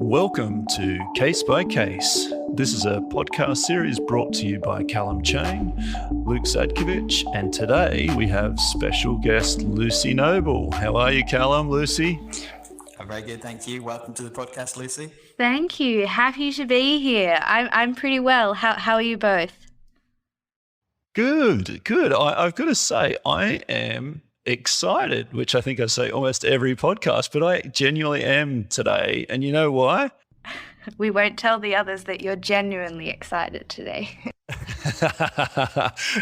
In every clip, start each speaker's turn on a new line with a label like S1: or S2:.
S1: Welcome to Case by Case. This is a podcast series brought to you by Calum, Luke Zadkovich, and today we have special guest Lucy Noble. How are you, Calum, Lucy?
S2: I'm very good, thank you. Welcome to the podcast, Lucy.
S3: Thank you. Happy to be here. I'm pretty well. How are you both?
S1: Good. I've got to say, I am excited, which I think I say almost every podcast, but I genuinely am today. And you know why?
S3: We won't tell the others that you're genuinely excited today.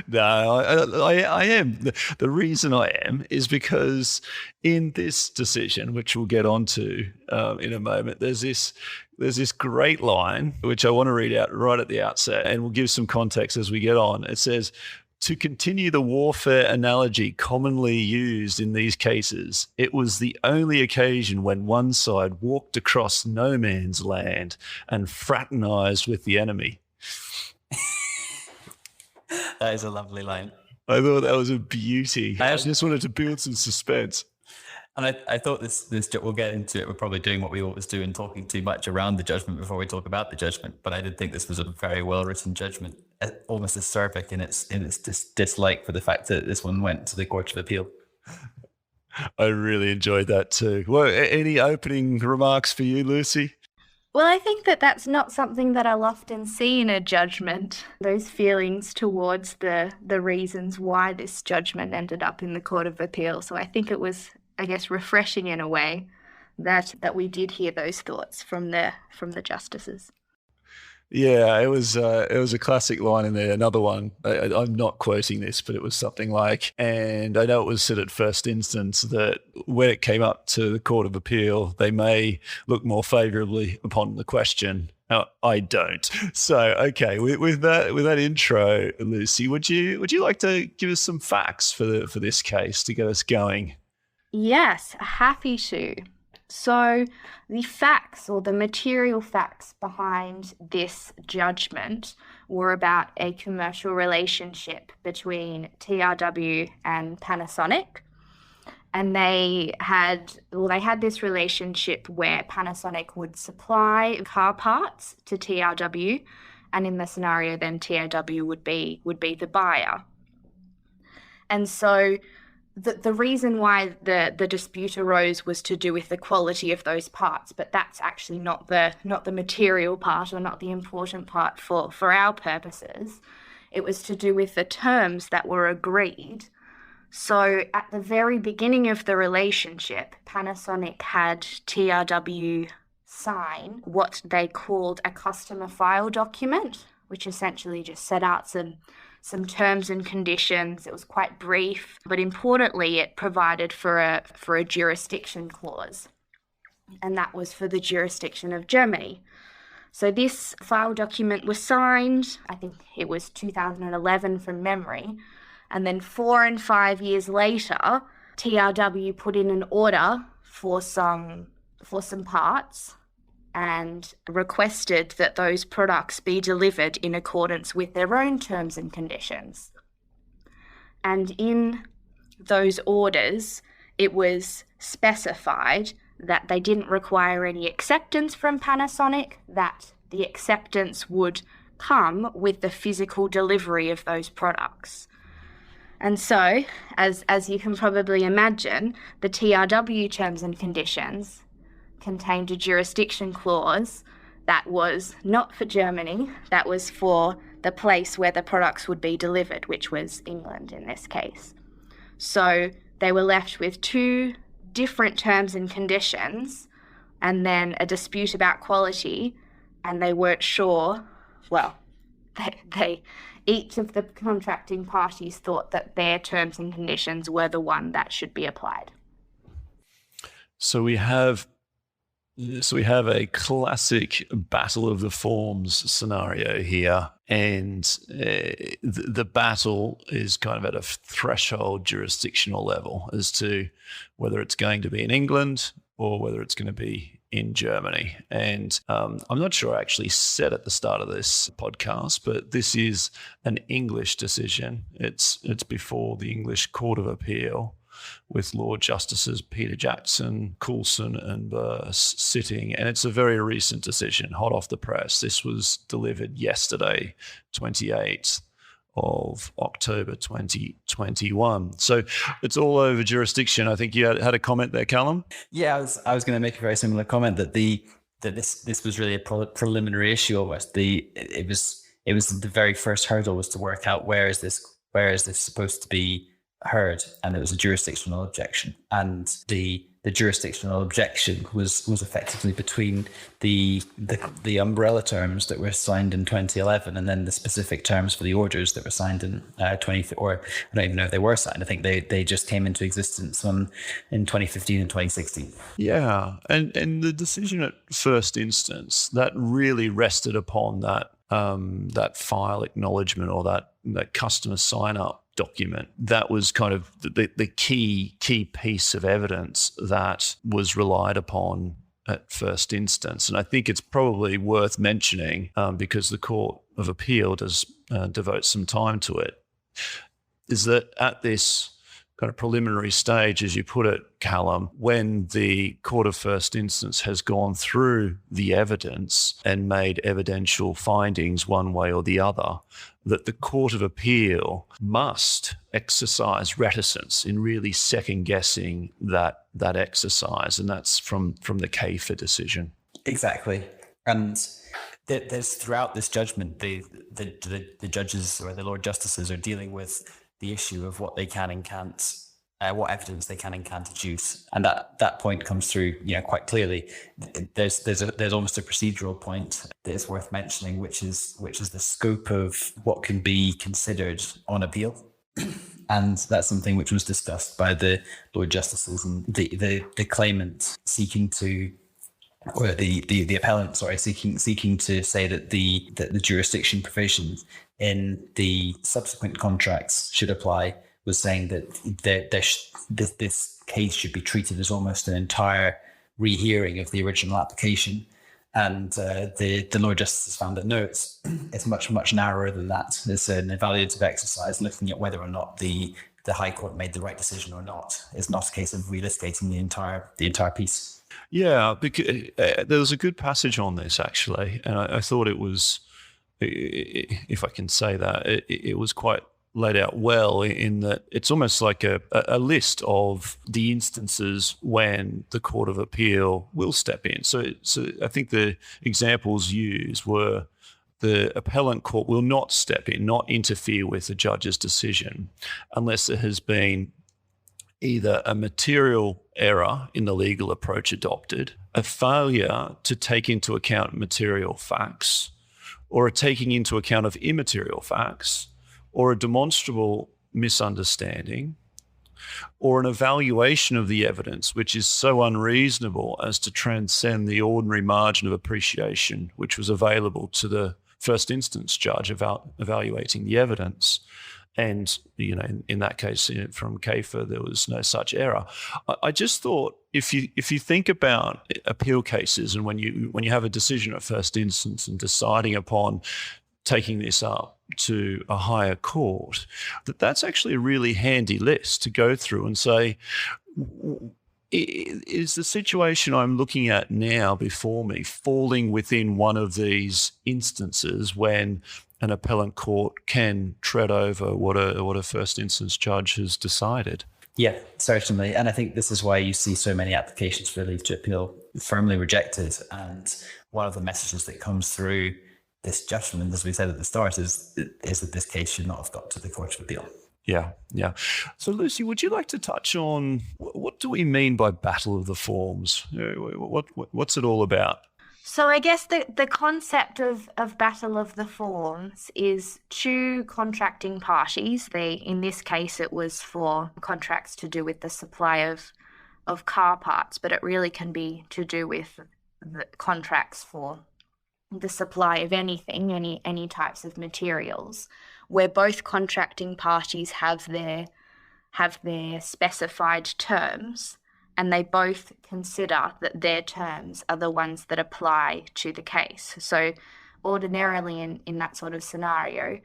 S1: No, I am. The reason I am is because in this decision, which we'll get onto in a moment, there's this great line, which I want to read out right at the outset, and we'll give some context as we get on. It says, "To continue the warfare analogy commonly used in these cases, it was the only occasion when one side walked across no man's land and fraternized with the enemy."
S2: That is a lovely line.
S1: I thought that was a beauty. I just wanted to build some suspense.
S2: And I thought this we'll get into it. We're probably doing what we always do and talking too much around the judgment before we talk about the judgment. But I did think this was a very well written judgment, almost acerbic in its dislike for the fact that this one went to the Court of Appeal.
S1: I really enjoyed that too. Well, any opening remarks for you, Lucy?
S3: Well, I think that that's not something that I'll often see in a judgment, those feelings towards the reasons why this judgment ended up in the Court of Appeal. So I think it was, I guess, refreshing in a way that we did hear those thoughts from the justices.
S1: Yeah, it was a classic line in there. Another one, I'm not quoting this, but it was something like, and I know it was said at first instance that when it came up to the Court of Appeal, they may look more favourably upon the question. I don't. So, okay, with that intro, Lucy, would you like to give us some facts for this case to get us going?
S3: Yes, happy to. So the facts, or the material facts behind this judgment, were about a commercial relationship between TRW and Panasonic. And they had this relationship where Panasonic would supply car parts to TRW, and in the scenario then TRW would be the buyer. And so the reason why the dispute arose was to do with the quality of those parts, but that's actually not the material part, or not the important part for our purposes. It was to do with the terms that were agreed. So at the very beginning of the relationship, Panasonic had TRW sign what they called a customer file document, which essentially just set out some terms and conditions. It was quite brief, but importantly, it provided for a jurisdiction clause, and that was for the jurisdiction of Germany. So this file document was signed, I think it was 2011 from memory, and then 4 and 5 years later, TRW put in an order for some parts and requested that those products be delivered in accordance with their own terms and conditions. And in those orders, it was specified that they didn't require any acceptance from Panasonic, that the acceptance would come with the physical delivery of those products. And so, as you can probably imagine, the TRW terms and conditions contained a jurisdiction clause that was not for Germany, that was for the place where the products would be delivered, which was England in this case. So they were left with 2 different terms and conditions, and then a dispute about quality, and they weren't sure, well, they each of the contracting parties thought that their terms and conditions were the one that should be applied.
S1: So we have a classic battle of the forms scenario here, and the battle is kind of at a threshold jurisdictional level as to whether it's going to be in England or whether it's going to be in Germany. And I'm not sure I actually said at the start of this podcast, but this is an English decision. It's before the English Court of Appeal. with Lord Justices Peter Jackson, Coulson and Burse sitting. And it's a very recent decision, hot off the press. This was delivered yesterday, 28th of October 2021. So it's all over jurisdiction. I think you had a comment there, Calum?
S2: Yeah, I was going to make a very similar comment that this was really a preliminary issue almost. It was the very first hurdle was to work out where is this supposed to be heard, and it was a jurisdictional objection, and the jurisdictional objection was effectively between the umbrella terms that were signed in 2011 and then the specific terms for the orders that were signed in or I don't even know if they were signed. I think they just came into existence in 2015 and 2016.
S1: Yeah, and the decision at first instance that really rested upon that file acknowledgement or that customer sign up document. That was kind of the key piece of evidence that was relied upon at first instance. And I think it's probably worth mentioning because the Court of Appeal does devote some time to it, is that at this kind of preliminary stage, as you put it, Calum, when the Court of First Instance has gone through the evidence and made evidential findings one way or the other, that the Court of Appeal must exercise reticence in really second-guessing that exercise, and that's from the CAFA decision.
S2: Exactly. And there's throughout this judgment, the judges or the Lord Justices are dealing with the issue of what they can and can't, what evidence they can and can't adduce, and that point comes through, quite clearly. There's almost a procedural point that is worth mentioning, which is the scope of what can be considered on appeal, and that's something which was discussed by the Lord Justices and the claimant seeking to. Or the appellant, seeking to say that the jurisdiction provisions in the subsequent contracts should apply, was saying that this case should be treated as almost an entire rehearing of the original application. And the Lord Justice found that no, it's much narrower than that. It's an evaluative exercise looking at whether or not the High Court made the right decision or not. It's not a case of relitigating the entire piece.
S1: Yeah, because there was a good passage on this actually, and I thought it was, if I can say that, it was quite laid out well in that it's almost like a list of the instances when the Court of Appeal will step in. So I think the examples used were the appellant court will not step in, not interfere with the judge's decision unless there has been either a material error in the legal approach adopted, a failure to take into account material facts, or a taking into account of immaterial facts, or a demonstrable misunderstanding, or an evaluation of the evidence which is so unreasonable as to transcend the ordinary margin of appreciation which was available to the first instance judge about evaluating the evidence. And, in that case, from CAFA, there was no such error. I just thought if you think about appeal cases and when you have a decision at first instance and deciding upon taking this up to a higher court, that's actually a really handy list to go through and say, is the situation I'm looking at now before me falling within one of these instances when an appellant court can tread over what a first instance judge has decided?
S2: Yeah, certainly. And I think this is why you see so many applications for leave to appeal firmly rejected. And one of the messages that comes through this judgment, as we said at the start, is that this case should not have got to the Court of Appeal.
S1: Yeah. So, Lucy, would you like to touch on what do we mean by battle of the forms? What's it all about?
S3: So I guess the concept of battle of the forms is two contracting parties. In this case, it was for contracts to do with the supply of car parts, but it really can be to do with the contracts for the supply of anything, any types of materials, where both contracting parties have their specified terms, and they both consider that their terms are the ones that apply to the case. So ordinarily in that sort of scenario,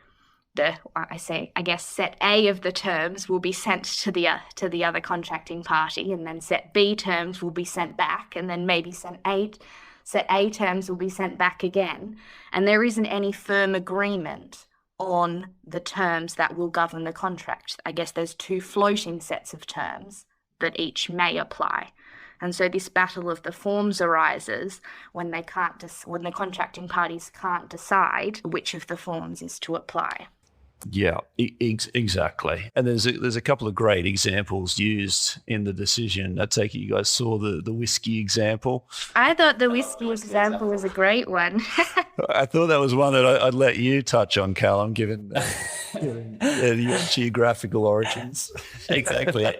S3: I guess set A of the terms will be sent to the other contracting party, and then set B terms will be sent back, and then maybe set A terms will be sent back again, and there isn't any firm agreement on the terms that will govern the contract. I guess there's two floating sets of terms that each may apply. And so this battle of the forms arises when when the contracting parties can't decide which of the forms is to apply.
S1: Yeah, exactly. And there's a couple of great examples used in the decision. I take it you guys saw the whiskey example.
S3: I thought the whiskey example was a great one.
S1: I thought that was one that I'd let you touch on, Calum, given your geographical origins.
S2: Exactly.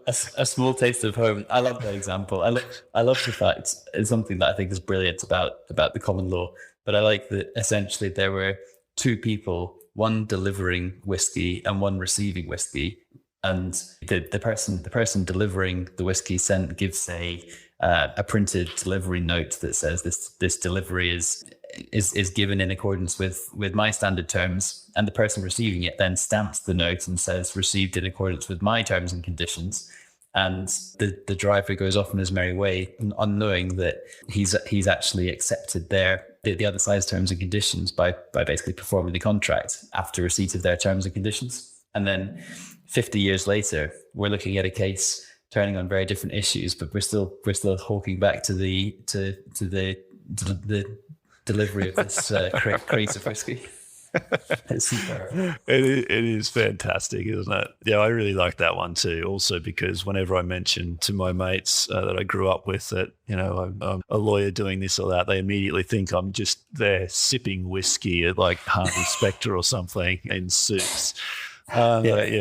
S2: A small taste of home. I love that example. I love the fact it's something that I think is brilliant about the common law. But I like that essentially there were two people, one delivering whiskey and one receiving whiskey, and the person delivering the whiskey gives a printed delivery note that says this delivery is given in accordance with my standard terms, and the person receiving it then stamps the note and says received in accordance with my terms and conditions. And the driver goes off on his merry way, unknowing that he's actually accepted the other side's terms and conditions by basically performing the contract after receipt of their terms and conditions. And then 50 years later, we're looking at a case turning on very different issues, but we're still harking back to the delivery of this crate of whiskey. It's super.
S1: It is fantastic, isn't it? Yeah, I really like that one too. Also, because whenever I mention to my mates that I grew up with that, I'm a lawyer doing this or that, they immediately think I'm just there sipping whiskey at like Harvey Specter or something in suits. Alas.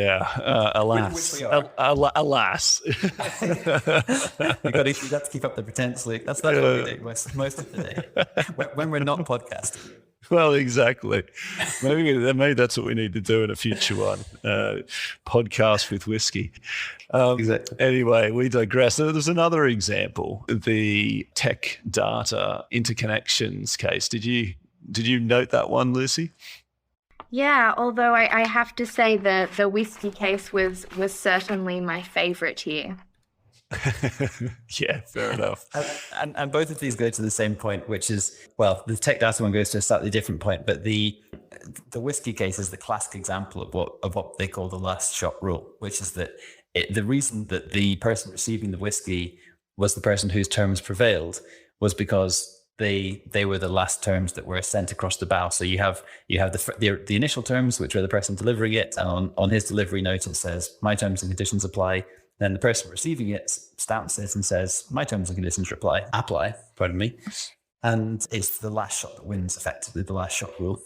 S1: Alas.
S2: You got to keep up the pretense, Luke. That's not what we do most of the day when we're not podcasting.
S1: Well, exactly. Maybe that's what we need to do in a future one. Podcast with whiskey.
S2: Exactly.
S1: Anyway, we digress. There's another example, the tech data interconnections case. Did you note that one, Lucy?
S3: Yeah, although I have to say that the whiskey case was certainly my favorite here.
S1: Yeah, fair enough.
S2: And both of these go to the same point, which is, well, the tech data one goes to a slightly different point, but the whiskey case is the classic example of what they call the last shot rule, which is that the reason that the person receiving the whiskey was the person whose terms prevailed was because they were the last terms that were sent across the bow. So you have the initial terms, which are the person delivering it, and on his delivery note it says my terms and conditions apply. Then the person receiving it stamps it and says my terms and conditions apply. Pardon me. And it's the last shot that wins, effectively the last shot rule,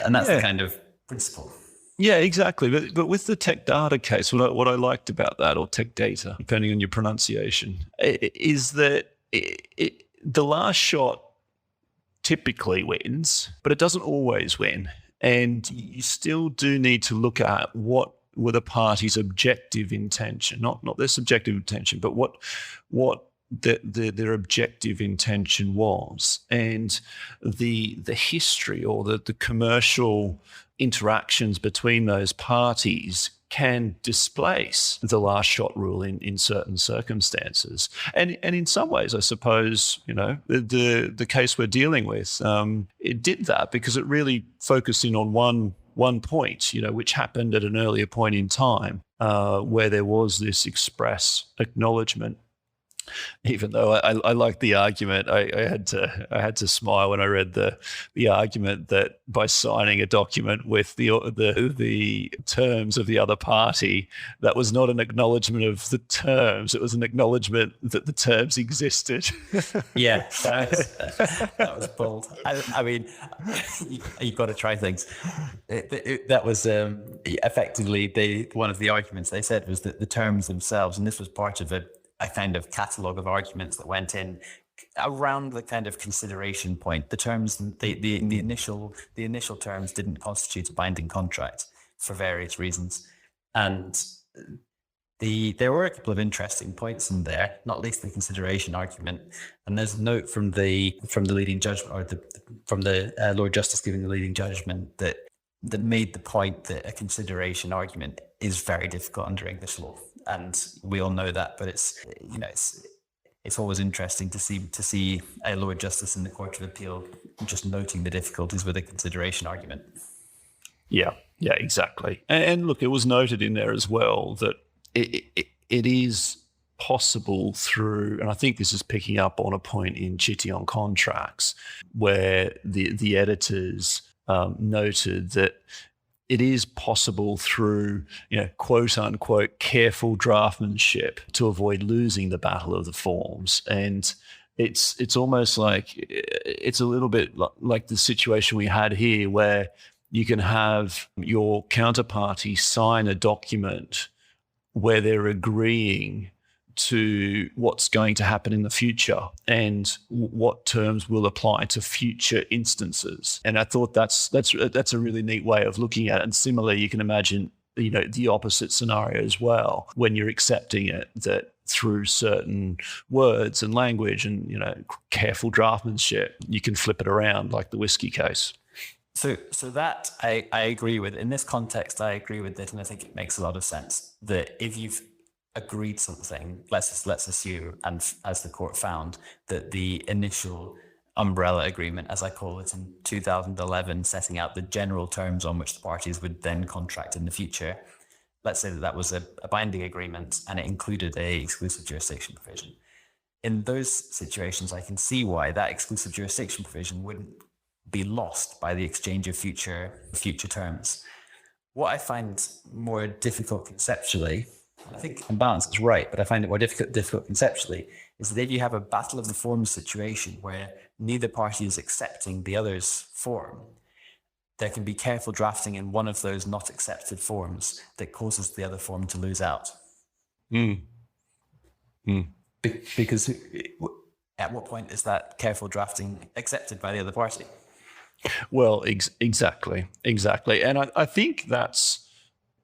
S2: and that's the kind of principle.
S1: Yeah, exactly. But with the tech data case, what I liked about that, or tech data, depending on your pronunciation, is that the last shot typically wins, but it doesn't always win. And you still do need to look at what were the party's objective intention, not their subjective intention, but what their objective intention was. And the history or the commercial interactions between those parties can displace the last shot rule in certain circumstances. And in some ways, I suppose, the case we're dealing with, it did that because it really focused in on one point, which happened at an earlier point in time, where there was this express acknowledgement. Even though I liked the argument, I had to smile when I read the argument that by signing a document with the terms of the other party, that was not an acknowledgement of the terms; it was an acknowledgement that the terms existed.
S2: Yeah, that was bold. I mean, you've got to try things. That was effectively one of the arguments they said was that the terms themselves, and this was part of a kind of catalogue of arguments that went in around the kind of consideration point. The terms, the initial terms didn't constitute a binding contract for various reasons, and there were a couple of interesting points in there, not least the consideration argument. And there's a note from the leading judgment, or from the Lord Justice giving the leading judgment, that that made the point that a consideration argument is very difficult under English law, and we all know that. But it's always interesting to see a Lord Justice in the Court of Appeal just noting the difficulties with a consideration argument.
S1: Yeah, exactly. And look, it was noted in there as well that it is possible through, and I think this is picking up on a point in Chitty on Contracts, where the editors noted that it is possible through, quote unquote, careful draftsmanship to avoid losing the battle of the forms. And it's almost like it's a little bit like the situation we had here, where you can have your counterparty sign a document where they're agreeing to what's going to happen in the future and what terms will apply to future instances. And I thought that's a really neat way of looking at it. And similarly, you can imagine, the opposite scenario as well, when you're accepting it, that through certain words and language and, careful draftsmanship, you can flip it around, like the whiskey case.
S2: So that I agree with. In this context, I agree with it, and I think it makes a lot of sense that if you've agreed something, let's assume, and as the court found, that the initial umbrella agreement, as I call it, in 2011, setting out the general terms on which the parties would then contract in the future, let's say that was a binding agreement and it included a exclusive jurisdiction provision. In those situations, I can see why that exclusive jurisdiction provision wouldn't be lost by the exchange of future terms. What I find more difficult conceptually, I think on balance it's right, but I find it more difficult conceptually, is that if you have a battle of the forms situation where neither party is accepting the other's form, there can be careful drafting in one of those not accepted forms that causes the other form to lose out. Because at what point is that careful drafting accepted by the other party?
S1: Well, exactly. And I think that's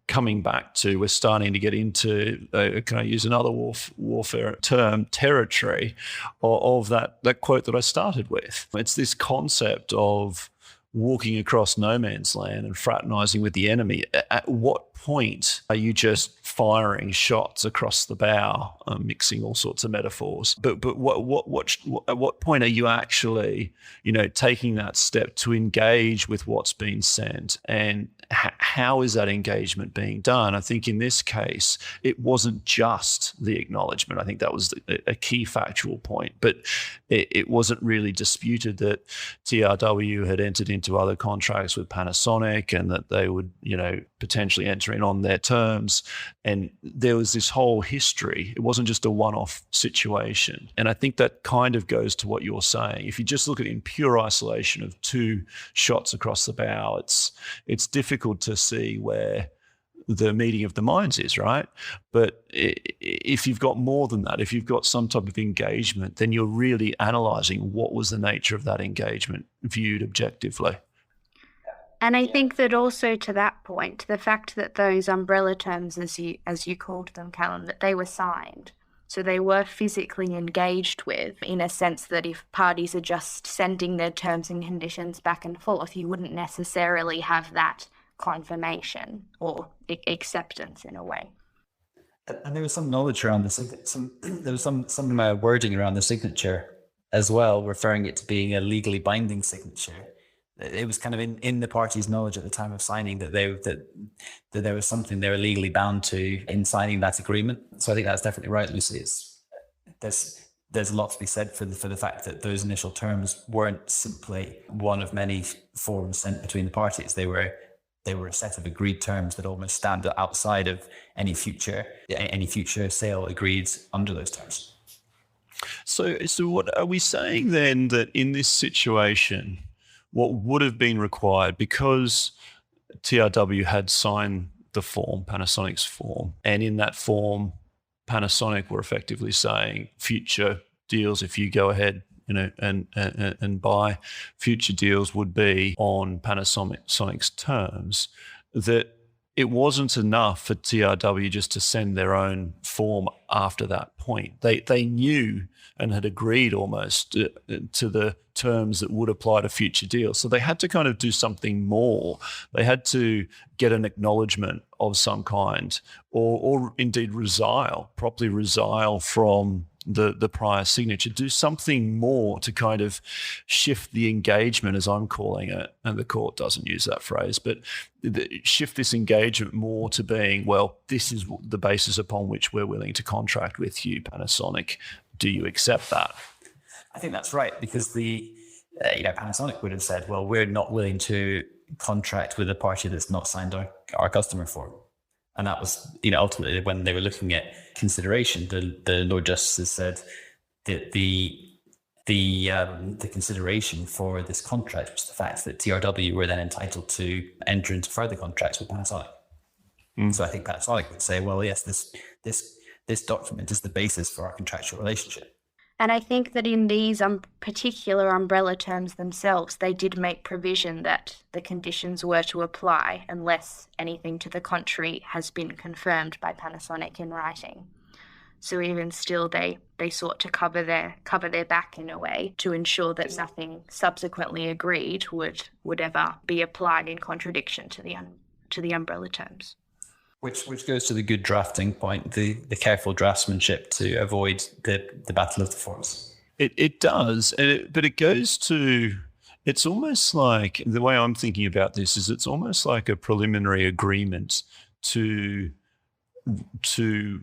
S1: coming back to, we're starting to get into, can I use another warfare term, territory of that quote that I started with. It's this concept of walking across no man's land and fraternizing with the enemy. At what point are you just firing shots across the bow, mixing all sorts of metaphors? But at what point are you actually, taking that step to engage with what's been sent, and how is that engagement being done? I think in this case, it wasn't just the acknowledgement. I think that was a key factual point, but it wasn't really disputed that TRW had entered into other contracts with Panasonic and that they would, potentially enter in on their terms. And there was this whole history. It wasn't just a one-off situation. And I think that kind of goes to what you're saying. If you just look at it in pure isolation of two shots across the bow, it's difficult to see where the meeting of the minds is, right? But if you've got more than that, if you've got some type of engagement, then you're really analysing what was the nature of that engagement viewed objectively.
S3: And I think that also to that point, the fact that those umbrella terms, as you called them, Calum, that they were signed, so they were physically engaged with, in a sense that if parties are just sending their terms and conditions back and forth, you wouldn't necessarily have that confirmation or acceptance in a way.
S2: And there was some knowledge around there was some wording around the signature as well, referring it to being a legally binding signature. It was kind of in the parties' knowledge at the time of signing that there was something they were legally bound to in signing that agreement. So I think that's definitely right, Lucy. There's a lot to be said for the fact that those initial terms weren't simply one of many forms sent between the parties. They were a set of agreed terms that almost stand outside of any future sale agreed under those terms.
S1: So what are we saying then, that in this situation, what would have been required, because TRW had signed the form, Panasonic's form, and in that form, Panasonic were effectively saying future deals, if you go ahead, and buy, future deals would be on Panasonic's terms, that it wasn't enough for TRW just to send their own form after that point. They knew and had agreed almost to the terms that would apply to future deals. So they had to kind of do something more. They had to get an acknowledgement of some kind, or indeed properly resile from the prior signature, do something more to kind of shift the engagement, as I'm calling it, and the court doesn't use that phrase, but shift this engagement more to being, well, this is the basis upon which we're willing to contract with you, Panasonic. Do you accept that?
S2: I think that's right, because Panasonic would have said, well, we're not willing to contract with a party that's not signed our customer form. And that was, ultimately when they were looking at consideration, the Lord Justices said that the consideration for this contract was the fact that TRW were then entitled to enter into further contracts with Panasonic. So I think Panasonic would say, well, yes, this document is the basis for our contractual relationship.
S3: And I think that in these particular umbrella terms themselves, they did make provision that the conditions were to apply unless anything to the contrary has been confirmed by Panasonic in writing. So even still, they sought to cover their back in a way to ensure that nothing subsequently agreed would ever be applied in contradiction to the umbrella terms.
S2: Which goes to the good drafting point, the careful draftsmanship to avoid the battle of the forms.
S1: It does, but it goes to, it's almost like, the way I'm thinking about this is it's almost like a preliminary agreement to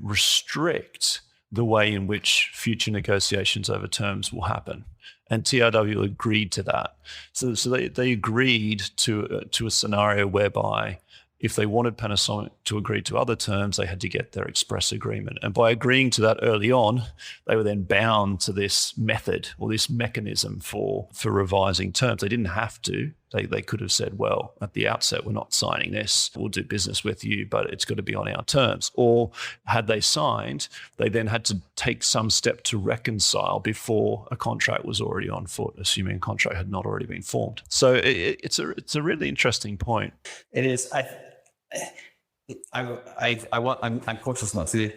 S1: restrict the way in which future negotiations over terms will happen. And TRW agreed to that. So they agreed to a scenario whereby if they wanted Panasonic to agree to other terms, they had to get their express agreement. And by agreeing to that early on, they were then bound to this method or this mechanism for revising terms. They didn't have to. They could have said, well, at the outset, we're not signing this. We'll do business with you, but it's got to be on our terms. Or had they signed, they then had to take some step to reconcile before a contract was already on foot, assuming a contract had not already been formed. So it's a really interesting point.
S2: It is. I'm cautious not to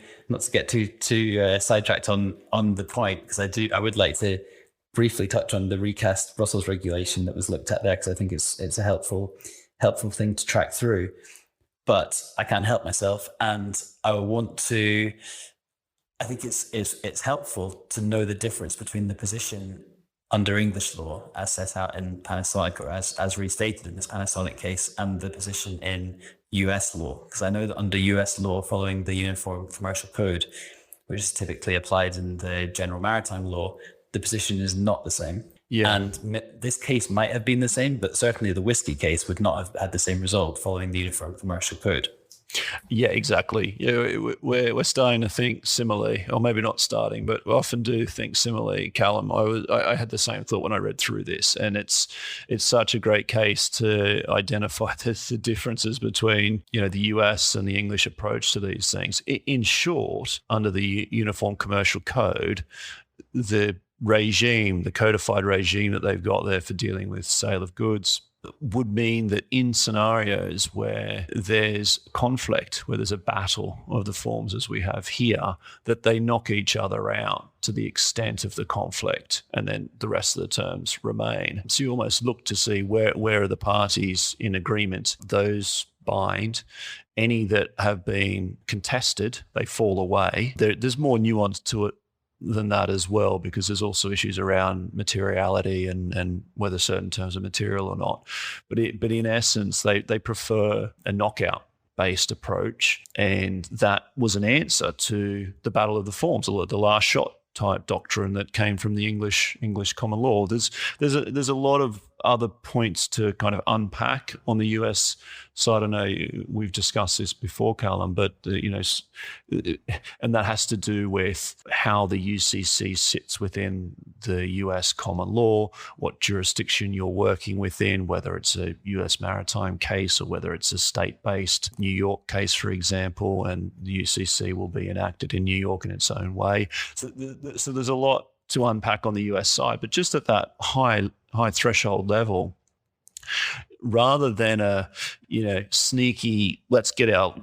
S2: get too sidetracked on the point, because I would like to briefly touch on the recast Brussels regulation that was looked at there, because I think it's a helpful thing to track through. But I can't help myself, and I think it's helpful to know the difference between the position under English law as set out in Panasonic, or as restated in this Panasonic case, and the position in US law. Because I know that under US law, following the Uniform Commercial Code, which is typically applied in the general maritime law, the position is not the same. Yeah. And this case might have been the same, but certainly the whiskey case would not have had the same result following the Uniform Commercial Code.
S1: Yeah, exactly. Yeah, we're starting to think similarly, or maybe not starting, but we often do think similarly. Calum, I had the same thought when I read through this, and it's such a great case to identify the differences between the US and the English approach to these things. In short, under the Uniform Commercial Code, the codified regime that they've got there for dealing with sale of goods would mean that in scenarios where there's conflict, where there's a battle of the forms as we have here, that they knock each other out to the extent of the conflict, and then the rest of the terms remain. So you almost look to see where are the parties in agreement. Those bind. Any that have been contested, they fall away. There's more nuance to it than that as well, because there's also issues around materiality and whether certain terms are material or not. But in essence, they prefer a knockout based approach, and that was an answer to the battle of the forms, the last shot type doctrine that came from the English common law. There's a lot of other points to kind of unpack on the US side. I know we've discussed this before, Calum, but and that has to do with how the UCC sits within the US common law, what jurisdiction you're working within, whether it's a US maritime case or whether it's a state-based New York case, for example, and the UCC will be enacted in New York in its own way. So there's a lot to unpack on the US side, but just at that high threshold level, rather than a, sneaky, let's get our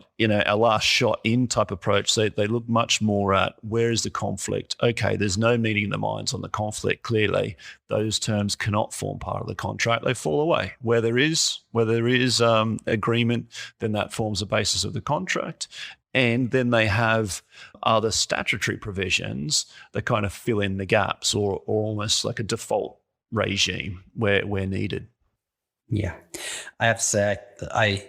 S1: last shot in type approach. They look much more at where is the conflict? Okay, there's no meeting the minds on the conflict. Clearly, those terms cannot form part of the contract. They fall away. Where there is agreement, then that forms the basis of the contract. And then they have other statutory provisions that kind of fill in the gaps, or almost like a default regime where needed.
S2: Yeah, I have to say that I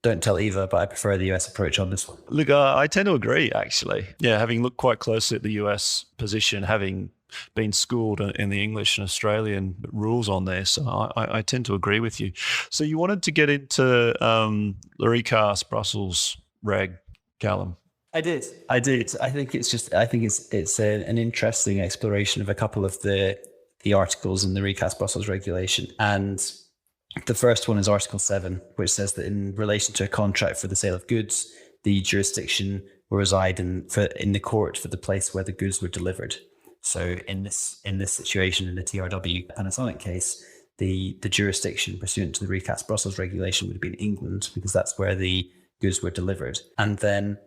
S2: don't tell Eva, but I prefer the US approach on this one.
S1: Look, I tend to agree, actually. Yeah, having looked quite closely at the US position, having been schooled in the English and Australian rules on this, I tend to agree with you. So you wanted to get into the recast Brussels reg, Calum?
S2: I did. I think it's an interesting exploration of a couple of the articles in the recast Brussels regulation. And the first one is Article 7, which says that in relation to a contract for the sale of goods, the jurisdiction will reside in the court for the place where the goods were delivered. So in this situation, in the TRW Panasonic case, the jurisdiction pursuant to the recast Brussels regulation would have been England, because that's where the goods were delivered. And then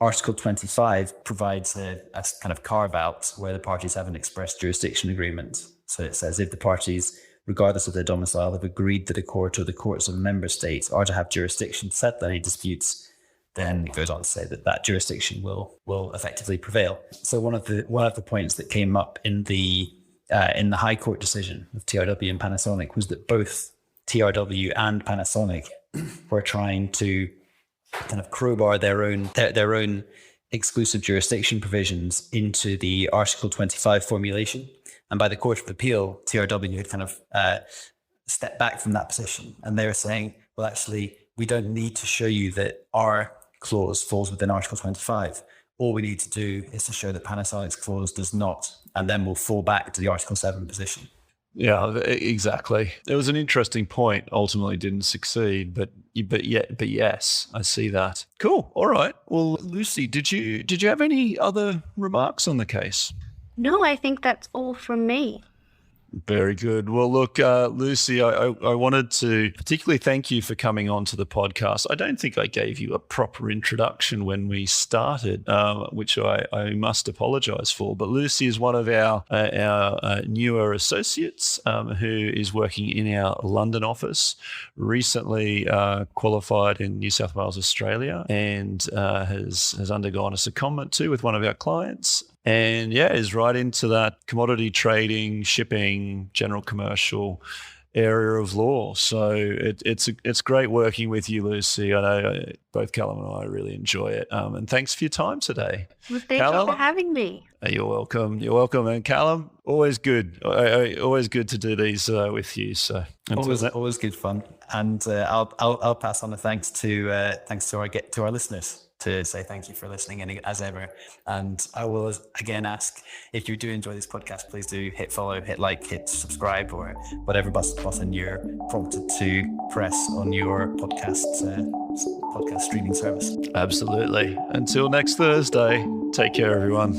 S2: Article 25 provides a kind of carve out where the parties have an express jurisdiction agreement. So it says if the parties, regardless of their domicile, have agreed that a court or the courts of a member state are to have jurisdiction to settle any disputes, then it goes on to say that jurisdiction will effectively prevail. So one of the points that came up in the High Court decision of TRW and Panasonic was that both TRW and Panasonic were trying to kind of crowbar their own exclusive jurisdiction provisions into the Article 25 formulation. And by the Court of Appeal, TRW had kind of stepped back from that position. And they were saying, well, actually, we don't need to show you that our clause falls within Article 25. All we need to do is to show that Panasonic's clause does not, and then we'll fall back to the Article 7 position.
S1: Yeah, exactly. It was an interesting point. Ultimately, didn't succeed, but yes, I see that. Cool. All right. Well, Lucy, did you have any other remarks on the case?
S3: No, I think that's all from me.
S1: Very good. Well, look, Lucy, I wanted to particularly thank you for coming on to the podcast. I don't think I gave you a proper introduction when we started, which I must apologise for. But Lucy is one of our newer associates who is working in our London office, recently qualified in New South Wales, Australia, and has undergone a secondment too with one of our clients. And is right into that commodity trading, shipping, general commercial area of law. So it's great working with you, Lucy. I know both Calum and I really enjoy it. And thanks for your time today.
S3: Well, thank you for having me.
S1: You're welcome. You're welcome. And Calum, always good. Always good to do these with you. So
S2: always good fun. And I'll pass on the thanks to our listeners, to say thank you for listening, and as ever. And I will again ask, if you do enjoy this podcast, please do hit follow, hit like, hit subscribe, or whatever button you're prompted to press on your podcast streaming service.
S1: Absolutely. Until next Thursday, take care, everyone.